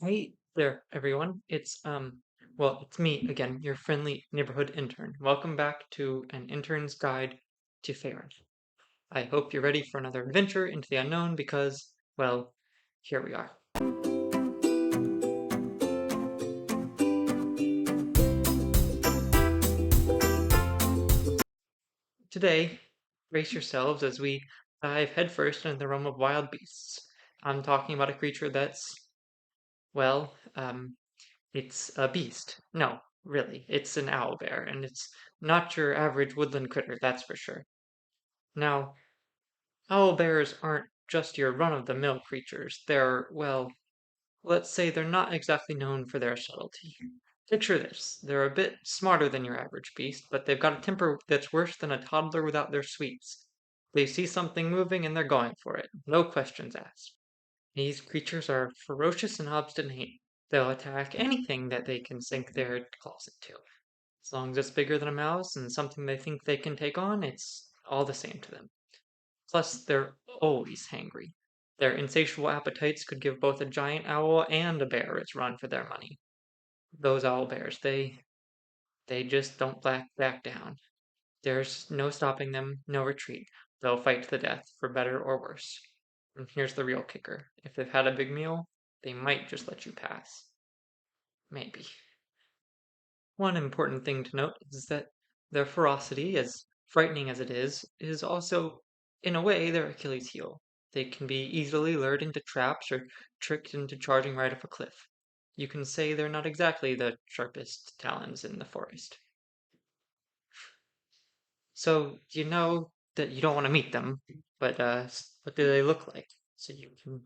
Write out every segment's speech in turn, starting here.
Hey there, everyone. It's me again, your friendly neighborhood intern. Welcome back to an intern's guide to Faerûn. I hope you're ready for another adventure into the unknown because, well, here we are. Today, brace yourselves as we dive headfirst into the realm of wild beasts. I'm talking about a creature that's, well, it's a beast. No, really, it's an owlbear, and it's not your average woodland critter, that's for sure. Now, owlbears aren't just your run-of-the-mill creatures. They're, well, let's say they're not exactly known for their subtlety. Picture this. They're a bit smarter than your average beast, but they've got a temper that's worse than a toddler without their sweets. They see something moving and they're going for it. No questions asked. These creatures are ferocious and obstinate. They'll attack anything that they can sink their claws into. As long as it's bigger than a mouse and something they think they can take on, it's all the same to them. Plus, they're always hangry. Their insatiable appetites could give both a giant owl and a bear its run for their money. Those owl bears, they just don't back down. There's no stopping them, no retreat. They'll fight to the death, for better or worse. And here's the real kicker. If they've had a big meal, they might just let you pass. Maybe. One important thing to note is that their ferocity, as frightening as it is also, in a way, their Achilles heel. They can be easily lured into traps or tricked into charging right off a cliff. You can say they're not exactly the sharpest talons in the forest. So you know that you don't want to meet them, but what do they look like? So you can,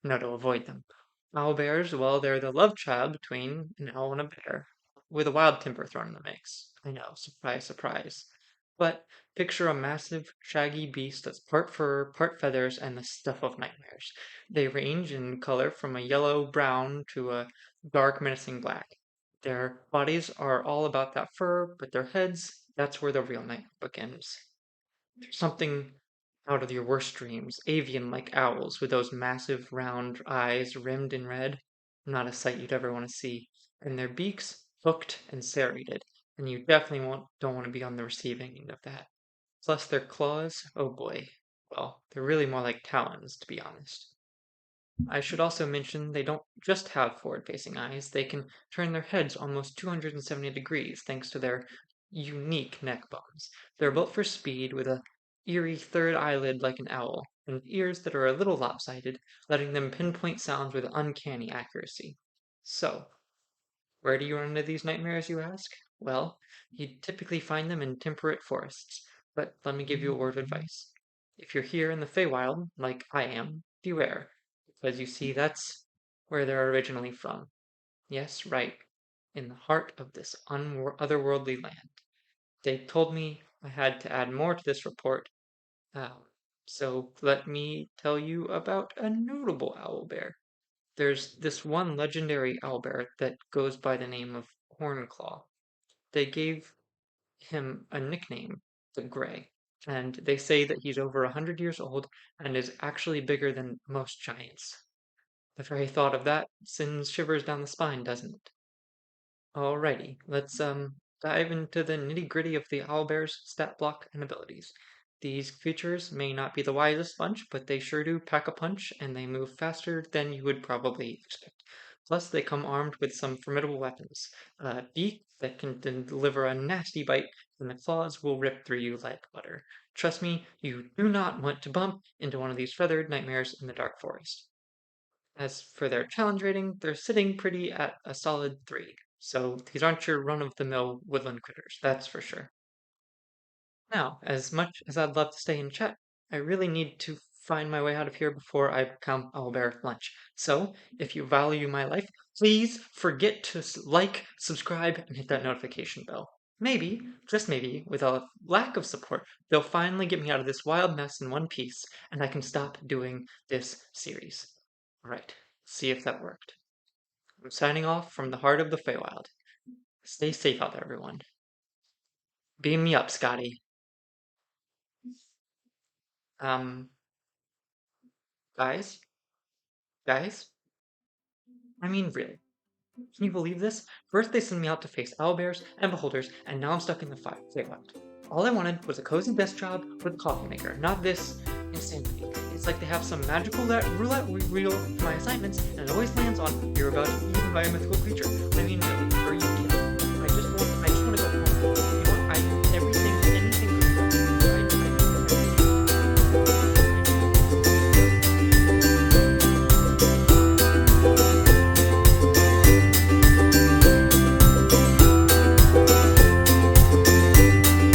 know to avoid them. Owl bears, well, they're the love child between an owl and a bear, with a wild temper thrown in the mix. I know, surprise, surprise. But picture a massive, shaggy beast that's part fur, part feathers, and the stuff of nightmares. They range in color from a yellow brown to a dark, menacing black. Their bodies are all about that fur, but their heads, that's where the real nightmare begins. There's something out of your worst dreams, avian like owls with those massive round eyes rimmed in red. Not a sight you'd ever want to see. And their beaks hooked and serrated, and you definitely don't want to be on the receiving end of that. Plus their claws, oh boy. Well, they're really more like talons, to be honest. I should also mention they don't just have forward-facing eyes, they can turn their heads almost 270 degrees thanks to their unique neck bones. They're built for speed with a eerie third eyelid like an owl, and ears that are a little lopsided, letting them pinpoint sounds with uncanny accuracy. So, where do you run into these nightmares, you ask? Well, you typically find them in temperate forests, but let me give you a word of advice. If you're here in the Feywild, like I am, beware, because you see that's where they're originally from. Yes, right, in the heart of this otherworldly land. They told me I had to add more to this report, um, so let me tell you about a notable owlbear. There's this one legendary owlbear that goes by the name of Hornclaw. They gave him a nickname, the Gray, and they say that he's over 100 years old and is actually bigger than most giants. The very thought of that sends shivers down the spine, doesn't it? Alrighty, let's dive into the nitty-gritty of the owlbear's stat block and abilities. These creatures may not be the wisest bunch, but they sure do pack a punch, and they move faster than you would probably expect. Plus, they come armed with some formidable weapons. A beak that can deliver a nasty bite, and the claws will rip through you like butter. Trust me, you do not want to bump into one of these feathered nightmares in the dark forest. As for their challenge rating, they're sitting pretty at a solid 3. So these aren't your run-of-the-mill woodland critters, that's for sure. Now, as much as I'd love to stay and chat, I really need to find my way out of here before I become owlbear lunch. So, if you value my life, please forget to like, subscribe, and hit that notification bell. Maybe, just maybe, with a lack of support, they'll finally get me out of this wild mess in one piece, and I can stop doing this series. Right, see if that worked. I'm signing off from the heart of the Feywild. Stay safe out there, everyone. Beam me up, Scotty. Um, guys? Guys? I mean, really. Can you believe this? First they send me out to face owlbears and beholders, and now I'm stuck in the Feywild. All I wanted was a cozy desk job with a coffee maker, not this insanity. It's like they have some magical roulette wheel for my assignments, and it always lands on you're about to be eaten by a mythical creature. I mean, really, are you